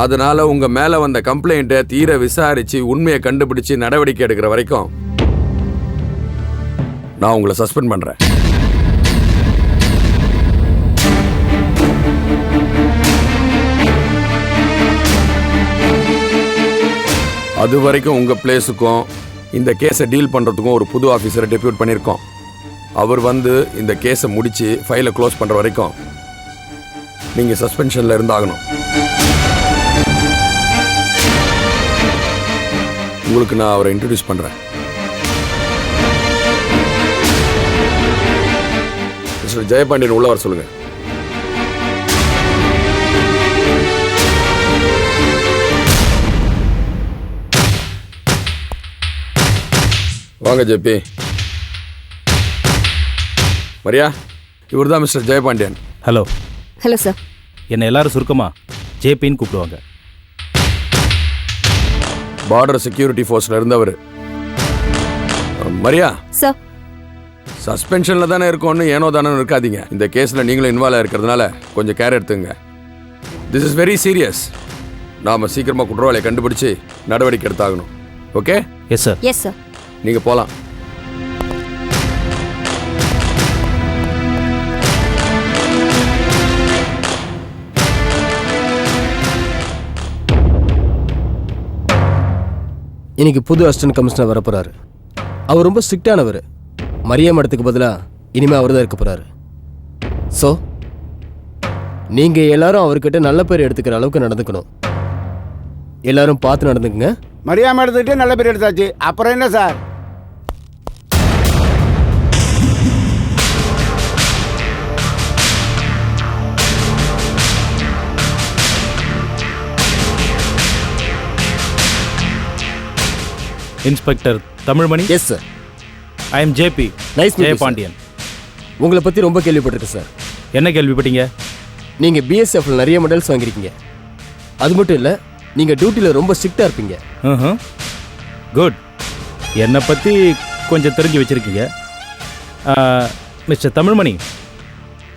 அதனால உங்க மேல வந்த கம்ப்ளைண்ட்டை தீர விசாரிச்சு உண்மையை கண்டுபிடிச்சு நடவடிக்கை எடுக்கிற வரைக்கும் நான் உங்களை சஸ்பெண்ட் பண்றேன். அது வரைக்கும் உங்க பிளேஸுக்கும் இந்த கேஸை டீல் பண்றதுக்கும் ஒரு புது ஆஃபீஸரை டெபியூட் பண்ணியிருக்கோம். அவர் வந்து இந்த கேஸை முடிச்சு ஃபைலை க்ளோஸ் பண்ற வரைக்கும் நீங்க சஸ்பென்ஷன்ல இருந்தாகணும். உங்களுக்கு நான் அவரை இன்ட்ரடியூஸ் பண்றேன். மிஸ்டர் ஜெயபாண்டியன் உள்ள வர சொல்லுங்க. வாங்க ஜேபி. மரியா, இவர் தான் mister Jayapandian. Hello. Hello sir. என்னை எல்லாரும் சுருக்கமா ஜேபின்னு கூப்பிடுவாங்க. பார்டர் செக்யூரிட்டி ஃபோர்ஸ்ல இருந்தவர். மரியா சார், சஸ்பென்ஷன்ல தானே இருக்கோன்னு ஏனோ தானே இருக்காதீங்க. இந்த கேஸ்ல நீங்களும் இன்வால்வ் ஆயிருக்கிறதுனால கொஞ்சம் கேர் எடுத்துங்க. This is very serious. நாம சீக்கிரமா குற்றவாளியை கண்டுபிடிச்சு நடவடிக்கை எடுத்தாகணும். Okay? Yes sir. Yes sir. நீங்க போலாம். இன்னைக்கு புது அசிஸ்டன்ட் கமிஷனர் வரப்போறாரு. அவர் ரொம்ப ஸ்ட்ரிக்டானவர். மரியா மேடத்துக்கு பதிலாக இனிமே அவர் தான் இருக்க போறாரு. ஸோ நீங்க எல்லாரும் அவர்கிட்ட நல்ல பேர் எடுத்துக்கிற அளவுக்கு நடந்துக்கணும். எல்லாரும் பார்த்து நடந்துக்குங்க. மரியா மேடத்துக்கிட்டே நல்ல பேர் எடுத்தாச்சு, அப்புறம் என்ன sir? Inspector Tamilmani. Yes sir. I am JP. Nice Jayapandian. உங்களை பற்றி ரொம்ப கேள்விப்பட்டிருக்கேன் சார். என்ன கேள்விப்பட்டீங்க? நீங்கள் பிஎஸ்எஃப்ல நிறைய மெடல்ஸ் வாங்கியிருக்கீங்க. அது மட்டும் இல்லை, நீங்கள் டியூட்டியில் ரொம்ப ஸ்ட்ரிக்டாக இருப்பீங்க. குட். என்னை பற்றி கொஞ்சம் தெரிஞ்சு வச்சுருக்கீங்க. மிஸ்டர் தமிழ்மணி,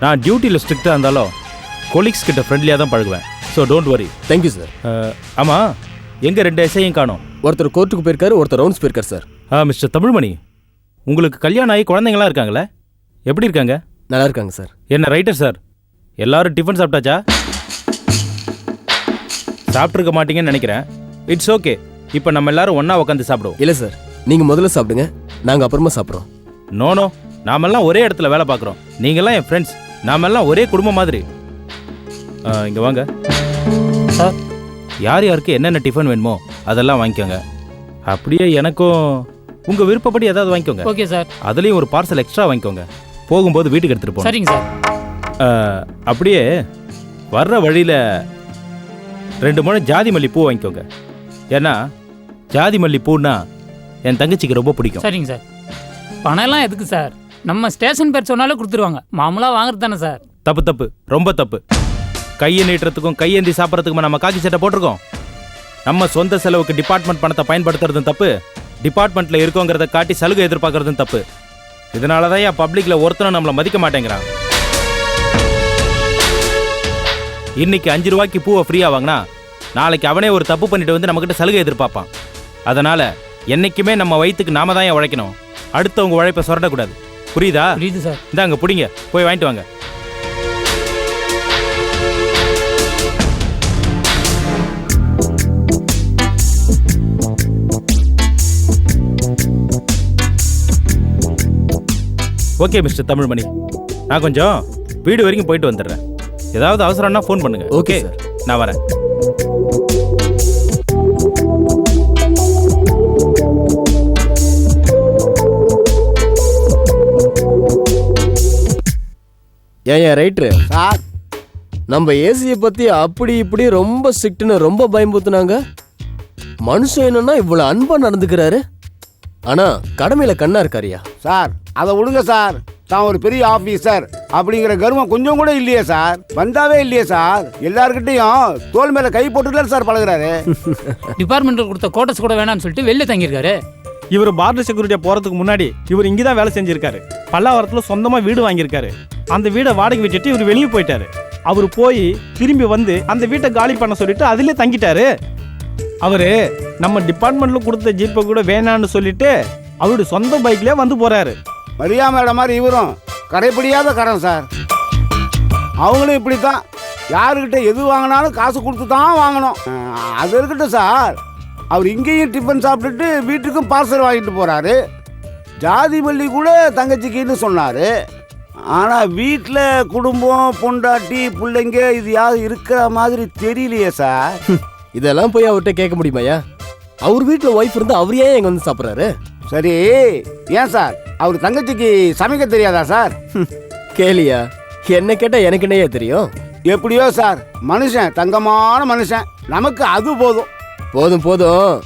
நான் டியூட்டியில் ஸ்ட்ரிக்டாக இருந்தாலும் கொலீக்ஸ் கிட்ட ஃப்ரெண்ட்லியாக தான் பழகுவேன். So don't worry. Thank you sir. ஆமாம், எங்கே 2 எஸ்ஐயும் காணோம்? ஒருத்தர் கோர்ட்டுக்கு போயிருக்காரு, ஒருத்தர் ரவுண்ட்ஸ் போயிருக்காரு சார். மிஸ்டர் தமிழ்மணி, உங்களுக்கு கல்யாணம் ஆகி குழந்தைங்களாம் இருக்காங்களே, எப்படி இருக்காங்க? நல்லா இருக்காங்க சார். என்ன ரைட்டர் சார், எல்லாரும் டிஃபன் சாப்பிட்டாச்சா? சாப்பிட்ருக்க மாட்டீங்கன்னு நினைக்கிறேன். It's okay. இப்போ நம்ம எல்லாரும் ஒன்றா உட்காந்து சாப்பிடுவோம். இல்லை சார், நீங்கள் முதல்ல சாப்பிடுங்க, நாங்கள் அப்புறமா சாப்பிட்றோம். நோ, நாமெல்லாம் ஒரே இடத்துல வேலை பார்க்குறோம். நீங்கள்லாம் என் ஃப்ரெண்ட்ஸ், நாமெல்லாம் ஒரே குடும்பம் மாதிரி. இங்கே வாங்க சார். யார் யாருக்கு என்னென்ன டிஃபன் வேணுமோ அதெல்லாம் வாங்கிக்கோங்க. அப்படியே எனக்கும் உங்கள் விருப்பப்படி ஏதாவது வாங்கிக்கோங்க. Okay sir. அதுலேயும் ஒரு பார்சல் எக்ஸ்ட்ரா வாங்கிக்கோங்க. போகும்போது வீட்டுக்கு எடுத்துகிட்டு போங்க. சரிங்க சார். அப்படியே வர்ற வழியில் 2 முழம் ஜாதி மல்லி பூ வாங்கிக்கோங்க. ஏன்னா ஜாதி மல்லி பூன்னா என் தங்கச்சிக்கு ரொம்ப பிடிக்கும். சரிங்க சார். பணம் எல்லாம் எதுக்கு சார்? நம்ம ஸ்டேஷன் பேர் சொன்னாலே கொடுத்துருவாங்க. மாமூலாக வாங்குறது தானே சார்? தப்பு, ரொம்ப தப்பு. கையை நீட்டுறதுக்கும் கையேந்தி சாப்பிட்றதுக்குமா நம்ம காக்கி சட்டை போட்டிருக்கோம்? நம்ம சொந்த செலவுக்கு டிபார்ட்மெண்ட் பணத்தை பயன்படுத்துறதும் தப்பு, டிபார்ட்மெண்ட்டில் இருக்கோங்கிறத காட்டி சலுகை எதிர்பார்க்கறதும் தப்பு. இதனால தான் என் பப்ளிக்கில் ஒருத்தனும் நம்மளை மதிக்க மாட்டேங்கிறான். இன்னைக்கு 5 ரூபாய்க்கு பூவை ஃப்ரீயாக வாங்கினா நாளைக்கு அவனே ஒரு தப்பு பண்ணிட்டு வந்து நம்மக்கிட்ட சலுகை எதிர்பார்ப்பான். அதனால் என்றைக்குமே நம்ம வயிற்றுக்கு நாம தான் உழைக்கணும். அடுத்தவங்க உழைப்பை சொரடக்கூடாது. புரியுதா? புரியுது சார். இந்தாங்க பிடிங்க, போய் வாங்கிட்டு வாங்க. ஓகே மிஸ்டர் தமிழ்மணி, நான் கொஞ்சம் வீடு வரைக்கும் போயிட்டு வந்துடுறேன். ஏதாவது அவசரம்னா ஃபோன் பண்ணுங்க. ஓகே சார், நான் வரேன். ஏன் ரைட்ரு சார், நம்ம ஏசியை பற்றி அப்படி இப்படி ரொம்ப ஸ்ட்ரிக்ட்னு ரொம்ப பயம்புத்துனாங்க. மனுஷன் என்னன்னா இவ்வளோ அன்பாக நடந்துக்கிறாரு. ஆனா கடமையில கண்ணா இருக்காரியா. சார் அதை விடுங்க சார். தான் ஒரு பெரிய ஆபீசர் அப்படிங்கிற கர்வம் கொஞ்சம் கூட இல்லையே சார். வந்தாவே இல்லையே சார். எல்லார்கிட்டையும் தோல் மேல கை போட்டுதான் சார் பழகுறாரு. டிபார்ட்மெண்ட்டில் கொடுத்த கோட்டஸ் கூட வேணாம்னு சொல்லிட்டு வெளில தங்கியிருக்காரு. இவர் பார்டர் செக்யூரிட்டியா போறதுக்கு முன்னாடி இவர் இங்கே தான் வேலை செஞ்சிருக்காரு. பல்லாவரத்தில் சொந்தமா வீடு வாங்கியிருக்காரு. அந்த வீடை வாடகை விட்டுட்டு இவர் வெளியே போயிட்டாரு. அவர் போய் திரும்பி வந்து அந்த வீட்டை காலி பண்ண சொல்லிட்டு அதிலே தங்கிட்டாரு. அவரு நம்ம டிபார்ட்மெண்ட்ல கொடுத்த ஜீப்பை கூட வேணான்னு சொல்லிட்டு அவருடைய சொந்த பைக்லயே வந்து போறாரு. மரியா மேடம் மாதிரி இவரும் கடைப்பிடியாத கடன் சார். அவங்களும் இப்படித்தான். யாருக்கிட்ட எது வாங்கினாலும் காசு கொடுத்து தான் வாங்கணும். அது இருக்கட்டும் சார். அவர் இங்கேயும் டிஃபன் சாப்பிட்டுட்டு வீட்டுக்கும் பார்சல் வாங்கிட்டு போறாரு. ஜாதி பள்ளி கூட தங்கச்சிக்குன்னு சொன்னாரு. ஆனால் வீட்டில் குடும்பம் பொண்டாட்டி பிள்ளைங்க இது யாரு இருக்கிற மாதிரி தெரியலையே சார். இதெல்லாம் போய் அவர்கிட்ட கேட்க முடியுமாயா? அவர் வீட்டில் ஒய்ஃப் இருந்து அவர் ஏன் எங்க வந்து சாப்பிட்றாரு? சரி ஏன் சார் அவர் தங்கச்சிக்கு சமைக்க தெரியாதா சார்? கேளியா, என்ன கேட்டா எனக்கு என்னையே தெரியும். எப்படியோ சார், மனுஷன் தங்கமான மனுஷன். நமக்கு அது போதும். போதும் போதும்,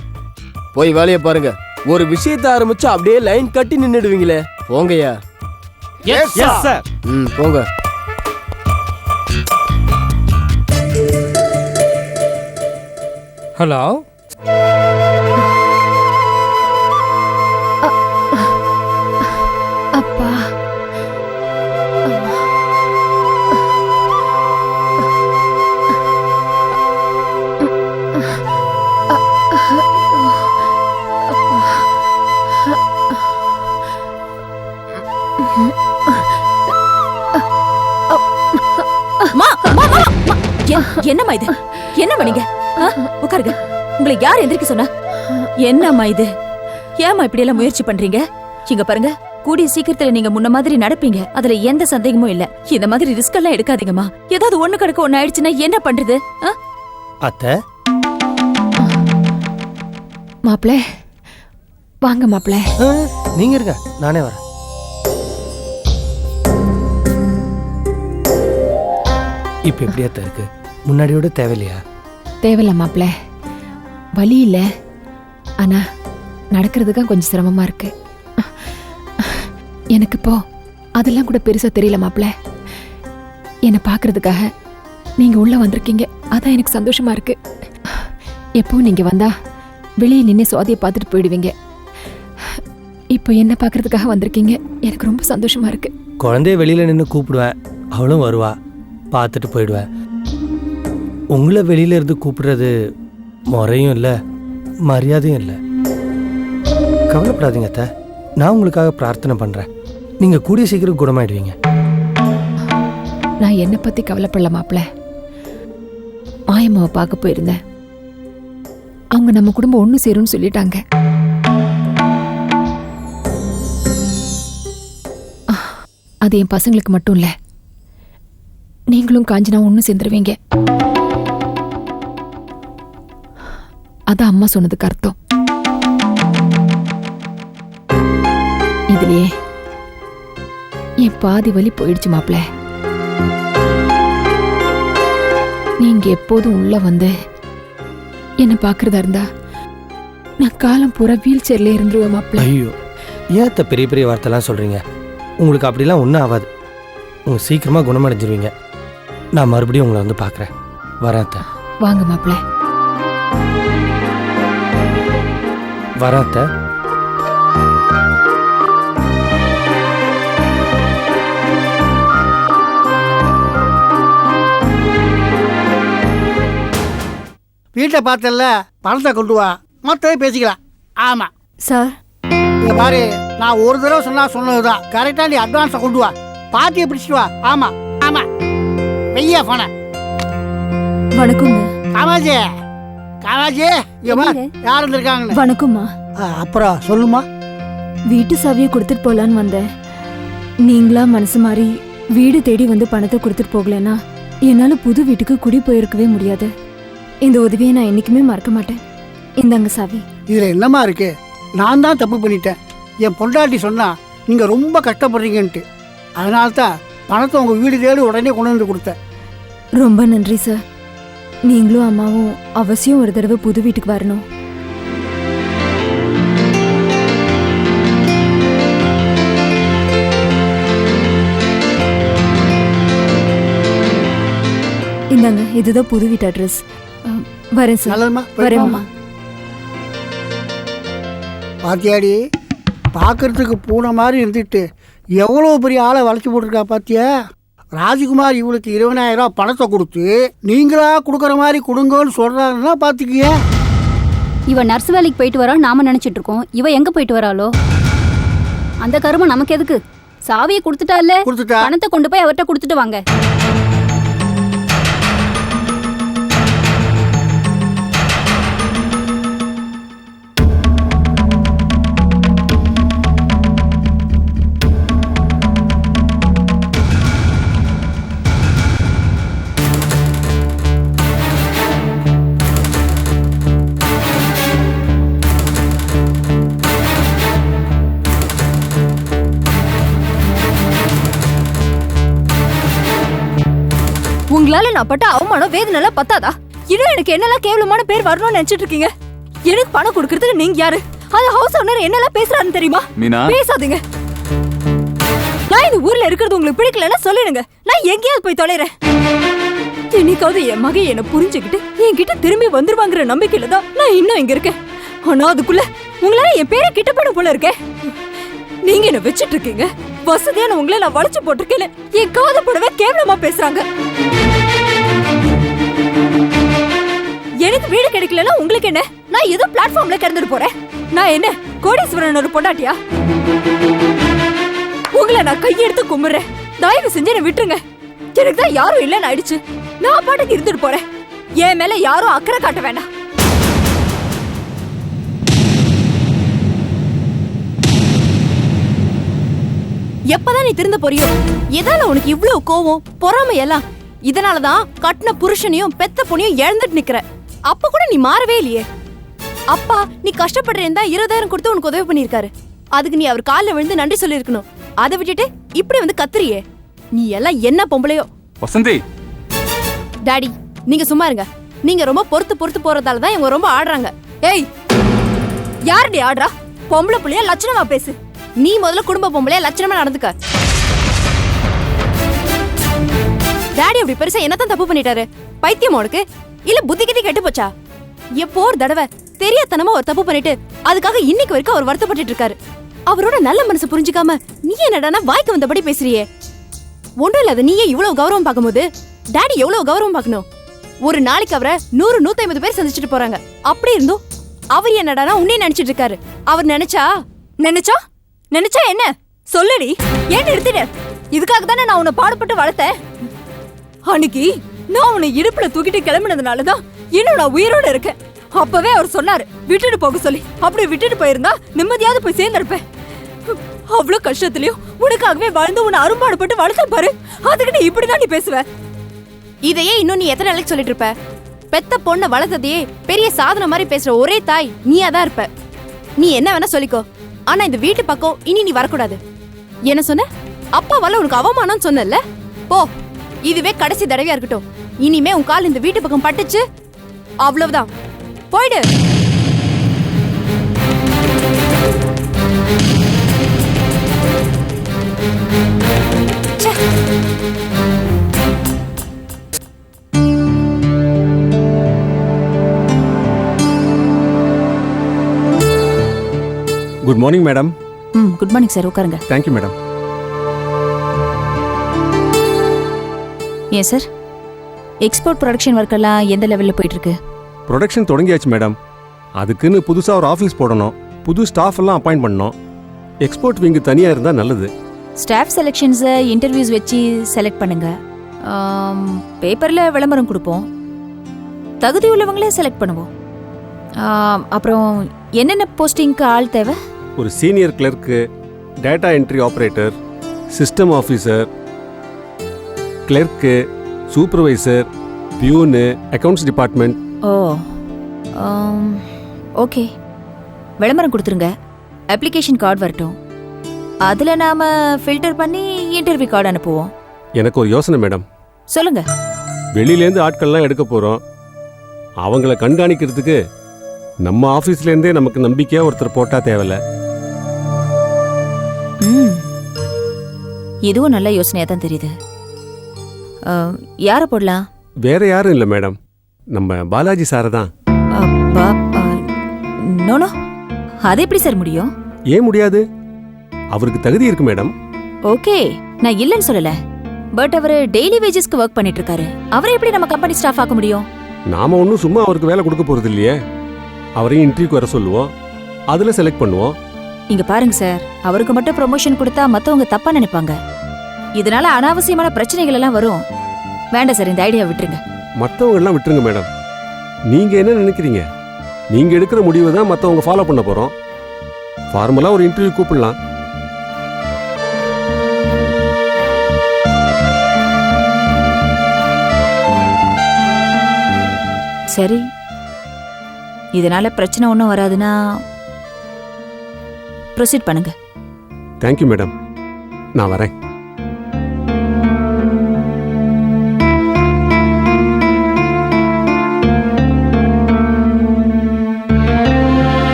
போய் வேலையை பாருங்க. ஒரு விஷயத்தை ஆரம்பிச்சா அப்படியே லைன் கட்டி நின்னுடுவீங்களே. போங்கய்யா. Yes sir. போங்க. ஹலோ, அப்பா, என்னம்மா இது? என்னம்மா நீங்க? உட்காருங்க. உங்களை யார் எந்திரிக்க சொன்னா? என்னம்மா இது? ஏம்மா இப்படி எல்லாம் முயற்சி பண்றீங்க? இங்க பாருங்க, கூடிய சீக்கிரத்துல நீங்க முன்ன மாதிரி நடப்பீங்க. அதுல எந்த சந்தேகமும் இல்ல. இந்த மாதிரி ரிஸ்க் எல்லாம் எடுக்காதீங்கம்மா. ஏதாவது ஒண்ணு கிடக்க ஒண்ணு ஆயிடுச்சுன்னா என்ன பண்றது? அத்தை, மாப்பிள வாங்க. மாப்பிள நீங்க இருங்க, நானே வரேன். இப்ப எப்படியா இருக்கு? முன்னாடியோட தேவையில்லையா? தேவையில்ல மாப்பிள, வலி இல்ல. ஆனா நடக்கிறதுக்கு கொஞ்சம் சிரமமா இருக்கு. எனக்கு இப்போ அதெல்லாம் கூட பெருசா தெரியல மாப்பிள. என்னை பார்க்கறதுக்காக நீங்க உள்ள வந்திருக்கீங்க, அதான் எனக்கு சந்தோஷமா இருக்கு. எப்பவும் நீங்க வந்தா வெளியே நின்று சுவாதியை பார்த்துட்டு போயிடுவீங்க. இப்போ என்ன பார்க்கறதுக்காக வந்திருக்கீங்க, எனக்கு ரொம்ப சந்தோஷமா இருக்கு. குழந்தைய வெளியில நின்று கூப்பிடுவேன், அவளும் வருவா, பார்த்துட்டு போயிடுவேன். உங்களை வெளியில இருந்து கூப்பிடுறது முறையும் இல்லை, மரியாதையும் இல்லை. கவலைப்படாதீங்க அத்தை, நான் உங்களுக்காக பிரார்த்தனை பண்றேன். நீங்க கூடிய சீக்கிரம் குணமாயிடுவீங்க. நான் என்னை பத்தி கவலைப்படல மாப்பிள. மாயம்மாவை பார்க்க போயிருந்தேன். அவங்க நம்ம குடும்பம் ஒண்ணு சேரும்னு சொல்லிட்டாங்க. அது என் பசங்களுக்கு மட்டும் இல்ல, நீங்களும் காஞ்சனா ஒண்ணு சேர்ந்துருவீங்க. அதான் அம்மா சொன்னதுக்கு அர்த்தம். இதுலயே என் பாதி வலி போயிடுச்சு மாப்பிள. நீங்க எப்போதும் உள்ள வந்து என்ன பாக்குறதா இருந்தா நான் காலம் பூரா வீல் சேர்ல இருந்துருவேன் மாப்பிள. ஐயோ, ஏன் அத்தை பெரிய பெரிய வார்த்தைலாம் சொல்றீங்க? உங்களுக்கு அப்படிலாம் ஒன்றும் ஆகாது. உங்க சீக்கிரமா குணமடைஞ்சிருவீங்க. நான் மறுபடியும் உங்களை வந்து பார்க்குறேன். வரேன் அத்தை. வாங்க மாப்பிள. வரேன் அத்தை. வீட்டை பார்த்தல, பணத்தை கொண்டு வா, மற்றதை பேசிக்கலாம். ஆமாம் சார், இங்க பாரு, நான் ஒரு தடவை சொன்னதுதான் கரெக்டாக. நீ அட்வான்ஸை கொண்டு வா, பாத்தியை பிடிச்சிட்டு வா. ஆமாம் ஆமாம், வெய்யா போன. வணக்கங்க. காமாஜி, காமாஜி, யார் இருந்திருக்காங்க? வணக்கம்மா. அப்புறம் சொல்லுமா. வீட்டு சாவியை கொடுத்துட்டு போலான்னு வந்தேன். நீங்களா மனசு மாதிரி வீடு தேடி வந்து பணத்தை கொடுத்துட்டு போகலன்னா என்னால புது வீட்டுக்கு குடி போயிருக்கவே முடியாது. இந்த உதவியை நான் என்னைக்குமே மறக்க மாட்டேன். இந்தாங்க சாவி. இதில் என்னம்மா இருக்கு? நான் தான் தப்பு பண்ணிட்டேன். என் பொண்டாட்டி சொன்னா நீங்கள் ரொம்ப கஷ்டப்படுறீங்கன்ட்டு. அதனால தான் பணத்தை உங்கள் வீடு தேடி உடனே கொண்டு வந்து கொடுத்தேன். ரொம்ப நன்றி சார். நீங்களும் அம்மாவும் அவசியம் ஒரு தடவை புது வீட்டுக்கு வரணும். இந்தாங்க இதுதான் புது வீட்டு அட்ரஸ். வரேன் சார். நல்லதுமா வரேம்மா. பாத்தியாடி, பார்க்கறதுக்கு பூனை மாதிரி இருந்துட்டு எவ்வளோ பெரிய ஆளை வளைச்சி போட்டிருக்கா பாத்தியா? ராஜ்குமார் இவளுக்கு 20,000 ரூபா பணத்தை கொடுத்து நீங்களா கொடுக்குற மாதிரி கொடுங்கன்னு சொல்றாருன்னா பார்த்துக்கிய. இவ நர்ஸ் வேலைக்கு போயிட்டு வரா நாம நினைச்சிட்டு இருக்கோம். இவ எங்க போயிட்டு வராளோ? அந்த கருமம் நமக்கு எதுக்கு? சாவியை கொடுத்துட்டா இல்ல, கொடுத்துட்டா பணத்தை கொண்டு போய் அவர்கிட்ட கொடுத்துட்டு வாங்க. உங்களால நான் பட்ட அவமானம் வேதனை பத்தாதா? இன்னும் எனக்கு என்னெல்லாம் கேவலமான பேர் வரணும்னு நினைச்சிட்டு இருக்கீங்க? எனக்கு பணம் கொடுக்கறதுக்கு நீங்க யாரு? அது ஹவுஸ் ஓனர் என்னெல்லாம் பேசுறாருன்னு தெரியுமா? பேசாதீங்க. நான் இந்த ஊர்ல இருக்கிறது உங்களுக்கு பிடிக்கலன்னா சொல்லிடுங்க. நான் எங்கேயாவது போய் தொலைறேன். என்னைக்காவது என் மகன் என்ன புரிஞ்சுக்கிட்டு என்கிட்ட திரும்பி வந்துருவாங்கிற நம்பிக்கையில தான் நான் இன்னும் இங்க இருக்கேன். ஆனா அதுக்குள்ள உங்களால என் பேரை கிட்ட பண்ண போல இருக்கேன். நீங்க என்ன வச்சிட்டு இருக்கீங்க. வசதியான உங்களை நான் வளைச்சு போட்டிருக்கேன். என் காதை போடவே கேவலமா பேசுறாங்க. எனக்கு வீடு கிடைக்கலன்னா உங்களுக்கு என்ன? நான் ஏதோ பிளாட்ஃபார்ம்ல கிடந்துட்டு போறேன். நான் என்ன கோடீஸ்வரன் ஒரு பொண்டாட்டியா? உங்களை நான் கையெடுத்து கும்பிடுறேன். தயவு செஞ்சு என்ன விட்டுருங்க. எனக்கு தான் யாரும் இல்லைன்னு ஆயிடுச்சு. நான் பாட்டுக்கு இருந்துட்டு போறேன். என் மேல யாரும் அக்கறை காட்ட வேண்டாம். எப்பதான் நீ திருந்த போறியோ? எதால உனக்கு இவ்வளவு கோவம் பொறாமை எல்லாம்? இதனாலதான் கட்டின புருஷனையும் பெத்த பொண்ணையும் இழந்துட்டு நிக்கிற. அப்ப கூட நீ மாறவே இல்லையே. அப்பா நீ கஷ்டப்படுறேன் தான் 20,000 கொடுத்து உனக்கு உதவி பண்ணிருக்காரு. அதுக்கு நீ அவர் காலில் விழுந்து நன்றி சொல்லி இருக்கணும். அதை விட்டுட்டு இப்படி வந்து கத்துறியே. நீ எல்லாம் என்ன பொம்பளையோ? வசந்தி டாடி நீங்க சும்மா இருங்க. நீங்க ரொம்ப பொறுத்து போறதால தான் இவங்க ரொம்ப ஆடுறாங்க. ஏய் யாருடி ஆடுறா? பொம்பளை புள்ளைய லட்சணமா பேசு. நீ முதல்ல குடும்ப பொம்பளைய லட்சணமா நடந்துக்க. டாடி அப்படி பெருசா என்னதான் தப்பு பண்ணிட்டாரு? பைத்தியம் உனக்கு? இல்ல புத்தி கிட்டி கெட்டு போச்சா? எப்போ ஒரு தடவை தெரியாதனமா ஒரு தப்பு பண்ணிட்டு அதுக்காக இன்னைக்கு வரைக்கும் அவர் வருத்தப்பட்டு இருக்காரு. அவரோட நல்ல மனசு புரிஞ்சுக்காம நீ என்னடானா வாய்க்கு வந்தபடி பேசுறியே. ஒன்றும் இல்லாத நீயே இவ்வளவு கௌரவம் பார்க்கும்போது டாடி எவ்வளவு கௌரவம் பார்க்கணும்? ஒரு நாளைக்கு அவரை 100-150 பேர் சந்திச்சுட்டு போறாங்க. அப்படி இருந்தும் அவர் என்னடானா உன்னே நினைச்சிட்டு இருக்காரு. அவர் நினைச்சா என்ன சொல்லடி? ஏன் நிறுத்திட? இதுக்காக தானே நான் உன்னை பாடுபட்டு வளர்த்தேன். அன்னைக்கு நான் உன்னை இடுப்புல தூக்கிட்டு கிளம்பினதுனாலதான் இன்னும் நான் உயிரோட இருக்கேன். அப்பவே அவர் சொன்னாரு விட்டுட்டு போக சொல்லி. அப்படி விட்டுட்டு போயிருந்தா நிம்மதியாவது போய் சேர்ந்திருப்பேன். அவ்வளவு கஷ்டத்திலயும் உனக்காகவே வாழ்ந்து உன்னை அரும்பாடுபட்டு வளர்த்த பாரு. அதுக்கு நீ இப்படிதான் நீ பேசுவ? இதையே இன்னும் நீ எத்தனை நாளைக்கு சொல்லிட்டு இருப்ப? பெத்த பொண்ணை வளர்த்ததையே பெரிய சாதனை மாதிரி பேசுற ஒரே தாய் நீயாதான் இருப்ப. நீ என்ன வேணா சொல்லிக்கோ. ஆனா இந்த வீட்டு பக்கம் இனி நீ வரக்கூடாது. என்ன சொன்ன? அப்பாவால உனக்கு அவமானம் சொன்னல? போ, இதுவே கடைசி தடவையா இருக்கட்டும். இனிமே உன் கால் இந்த வீட்டு பக்கம் பட்டுச்சு அவ்வளவுதான். போயிடு. Good morning madam. Good morning sir. உட்காருங்க. Thank you madam. ஏன் சார் எக்ஸ்போர்ட் ப்ரொடக்ஷன் ஒர்க் எல்லாம் எந்த லெவல்ல போயிட்டு இருக்கு? ப்ரொடக்ஷன் தொடங்கியாச்சு மேடம். அதுக்குன்னு புதுசாக ஒரு ஆஃபீஸ் போடணும். புது ஸ்டாஃப் எல்லாம் அப்பாயிண்ட் பண்ணணும். எக்ஸ்போர்ட் விங்கு தனியாக இருந்தால் நல்லது. ஸ்டாஃப் செலெக்ஷன்ஸை இன்டர்வியூஸ் வச்சு செலக்ட் பண்ணுங்க. பேப்பரில் விளம்பரம் கொடுப்போம். தகுதி உள்ளவங்களே செலக்ட் பண்ணுவோம். அப்புறம் என்னென்ன போஸ்டிங்க்கு ஆள் தேவை? ஒரு senior clerk, data entry operator, system officer, clerk, supervisor, peon, accounts department. Oh okay. விளம்பரம் கொடுத்துருங்க. அப்ளிகேஷன் கார்டு வரட்டும். அதில் நாம் ஃபில்டர் பண்ணி இன்டர்வியூ கார்டு அனுப்புவோம். எனக்கு ஒரு யோசனை மேடம். சொல்லுங்க. வெளியிலேருந்து ஆட்கள்லாம் எடுக்க போகிறோம். அவங்கள கண்காணிக்கிறதுக்கு நம்ம ஆஃபீஸ்லேருந்தே நமக்கு நம்பிக்கையாக ஒருத்தர் போட்டால் தேவையில்ல. இதுவும் நல்ல யோசனையாக தான் தெரியுது. யாரை போடலாம்? வேற யாரும் இல்லை மேடம், நம்ம பாலாஜி சாரை தான். நோனோ, அது எப்படி சார் முடியும்? ஏன் முடியாது? அவருக்கு தகுதி இருக்கு மேடம். ஓகே, நான் இல்லைன்னு சொல்லல. பட் அவர் டெய்லி வேஜஸ்க்கு ஒர்க் பண்ணிட்டு இருக்காரு. அவரை எப்படி நம்ம கம்பெனி ஸ்டாஃப் ஆக்க முடியும்? நாம ஒன்றும் சும்மா அவருக்கு வேலை கொடுக்க போறது இல்லையே. அவரையும் இன்டர்வியூக்கு வர சொல்லுவோம், அதுல செலக்ட் பண்ணுவோம். இங்க பாருங்க சார், அவருக்கு மட்டும் ப்ரொமோஷன் கொடுத்தா மத்தவங்க தப்பா நினைப்பாங்க. இதனால அனாவசியமான பிரச்சனைகள் எல்லாம் வரும். வேண்டாம் சார், இந்த ஐடியா விட்டுருங்க. மற்றவங்க எல்லாம் விட்டுருங்க மேடம். நீங்க என்ன நினைக்கிறீங்க? நீங்க எடுக்கிற முடிவை தான் மற்றவங்க ஃபாலோ பண்ண போறோம். ஃபார்மலா ஒரு இன்டர்வியூ கூப்பிடலாம். சரி, இதனால பிரச்சனை ஒன்றும் வராதுன்னா ப்ரொசீட் பண்ணுங்க. தேங்க்யூ மேடம், நான் வரேன்.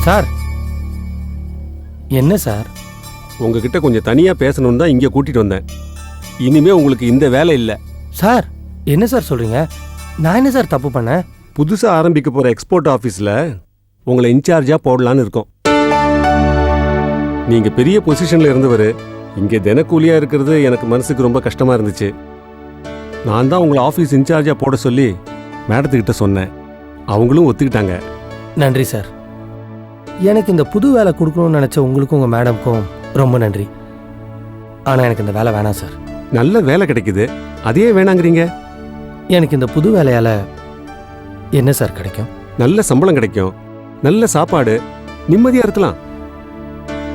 சார், என்ன சார்? உங்ககிட்ட கொஞ்சம் தனியா பேசணும்னு தான் இங்க கூட்டிட்டு வந்தேன். இனிமே உங்களுக்கு இந்த வேலை இல்லை. சார், என்ன சார் சொல்றீங்க? நான் என்ன சார் தப்பு பண்ணேன்? புதுசா ஆரம்பிக்க போற எக்ஸ்போர்ட் ஆபீஸ்ல உங்களை இன்சார்ஜா போடலான்னு இருக்கோம். நீங்க பெரிய பொசிஷன்ல இருந்தவர், இங்க தினக்கூலியா இருக்கிறது எனக்கு மனசுக்கு ரொம்ப கஷ்டமா இருந்துச்சு. நான் தான் உங்களை ஆபீஸ் இன்சார்ஜா போட சொல்லி மேடத்துக்கிட்ட சொன்னேன். அவங்களும் ஒத்துக்கிட்டாங்க. நன்றி சார். எனக்கு இந்த புது வேலை கொடுக்கணும்னு நினைச்ச உங்களுக்கும் உங்க மேடம்க்கும் ரொம்ப நன்றி. ஆனா எனக்கு இந்த வேலை வேணாம் சார். நல்ல வேலை கிடைக்குது, அதையே வேணாங்கிறீங்க? எனக்கு இந்த புது வேலையால என்ன சார் கிடைக்கும்? நல்ல சம்பளம் கிடைக்கும், நல்ல சாப்பாடு, நிம்மதியா இருக்கலாம்.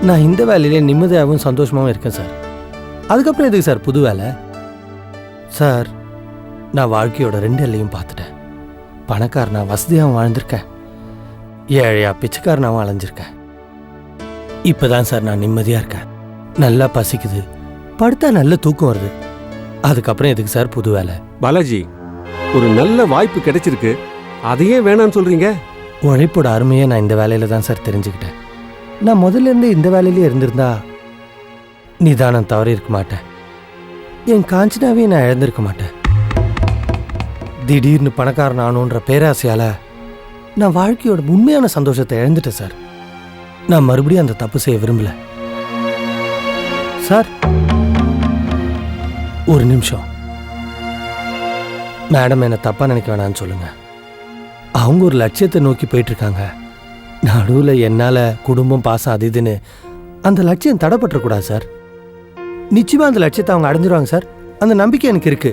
நான் இந்த வேலையிலே நிம்மதியாகவும் சந்தோஷமாகவும் இருக்கேன் சார். அதுக்கப்புறம் எதுக்கு சார் புது வேலை? சார், நான் வாழ்க்கையோட 2 எல்லையும் பார்த்துட்டேன். பணக்காரனா வசதியாகவும் வாழ்ந்திருக்கேன், ஏழையா பிச்சைக்காரனாகவும் அலைஞ்சிருக்கேன். இப்போதான் சார் நான் நிம்மதியாக இருக்கேன். நல்லா பசிக்குது, படுத்தா நல்ல தூக்கம் வருது. அதுக்கப்புறம் எதுக்கு சார் புது வேலை? பாலாஜி, ஒரு நல்ல வாய்ப்பு கிடைச்சிருக்கு, அதையே வேணான்னு சொல்றீங்க? உழைப்போட அருமையை நான் இந்த வேலையில தான் சார் தெரிஞ்சுக்கிட்டேன். நான் முதல்ல இருந்து இந்த வேலையிலே இருந்திருந்தா நிதானம் தவறி இருக்க மாட்டேன். என் காஞ்சனாவே நான் இழந்திருக்க மாட்டேன். திடீர்னு பணக்காரன் ஆகணுன்ற பேராசையால நான் வாழ்க்கையோட உண்மையான சந்தோஷத்தை இழந்துட்டேன் சார். நான் மறுபடியும் அந்த தப்பு செய்ய விரும்பல சார். ஒரு நிமிஷம், மேடம் என்ன தப்பா நினைக்க வேணான்னு சொல்லுங்க. அவங்க ஒரு லட்சியத்தை நோக்கி போயிட்டு இருக்காங்க. நடுவில் என்னால குடும்பம் பாசம் அது இதுன்னு அந்த லட்சியம் தடைப்பட்டுறக்கூடாது சார். நிச்சயமா அந்த லட்சியத்தை அவங்க அடைஞ்சிருவாங்க சார். அந்த நம்பிக்கை எனக்கு இருக்கு.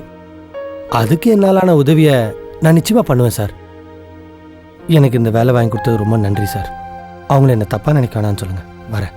அதுக்கு என்னாலான உதவியை நான் நிச்சயமா பண்ணுவேன் சார். எனக்கு இந்த வேலை வாங்கி கொடுத்தது ரொம்ப நன்றி சார். அவங்கள என்ன தப்பா நினைக்க வேணான்னு சொல்லுங்க. வரேன்.